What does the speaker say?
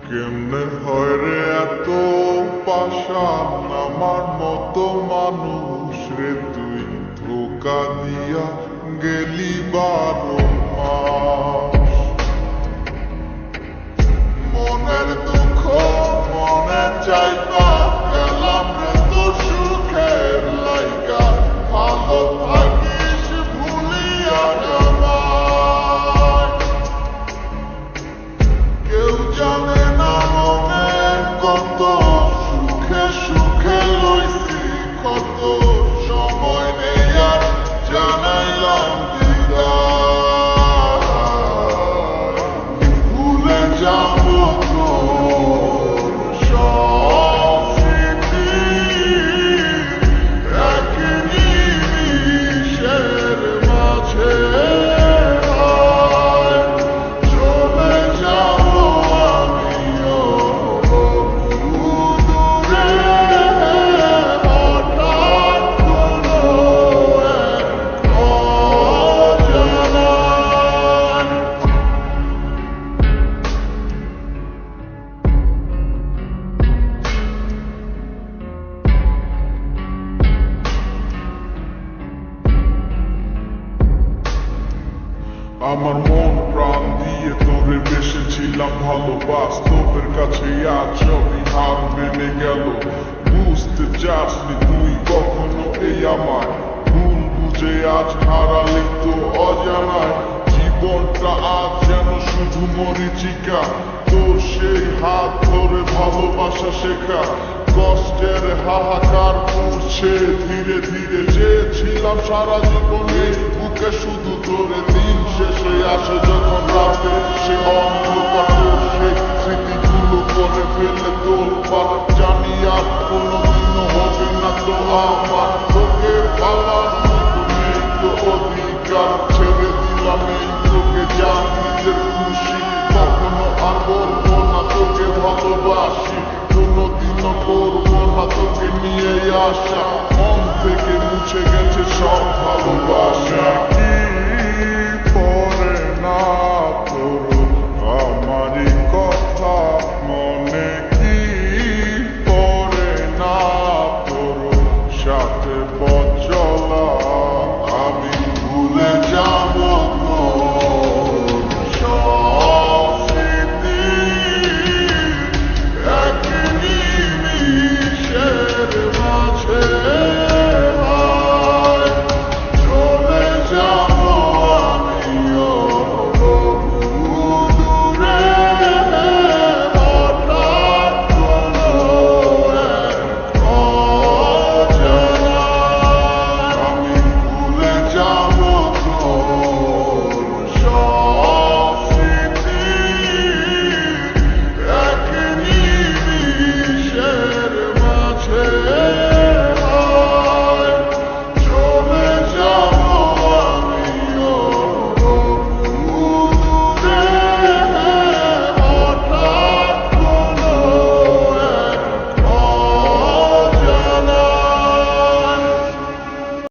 কেমনে হয় রে এত পাষাণ আমার মতো মানুষ রে তুই ধোকা দিয়া গেলি 12 মাস মনের দুঃখ মনে চাইতা গেলাম রে তোর সুখের লাইগা ভালো থাকিস ভুলিয়া আমায় কেউ জানে না মনে কত সুখে সুখে লইছি কত সময় নেই আর জানাইলাম বিদায় ভুলে যাবো তোর সব স্মৃতি এক নিমিষের মাঝে চলে যাবো আমিও দূরে হঠাৎ কোনো এক অজানায় আমার মন প্রাণ দিয়ে তোরে বেসেছিলাম ভালো বাস্তবের কাছে আজ সবই হার মেনে গেল বুঝতে চাসনি তুই কখনো এই আমার ভুল বুঝে আজ হারালি তো অজানায় জীবনটা আজ যেন শুধু মরীচিকা তোর সেই হাত ধরে ভালোবাসা শেখা কষ্টের হাহাকার পড়ছে ধীরে ধীরে চেয়েছিলাম সারা জীবনে বুকে শুধু তোরে দিন শেষে আসে যখন রাতে সে অন্ধকার তোর সেই স্মৃতিগুলো করে ফেলে তোর পার জানি আর কোনোদিনও হবে না তো আমার তোকে পাওয়ার মতো নেই তো অধিকার ছেড়ে দিলাম এই তোকে যা নিজের খুশি কখনো আর বলবো না তোকে ভালোবাসি কোনোদিনও করবো না তোকে নিয়ে আসা মন থেকে মুছে গেছে সব ভালোবাসা কি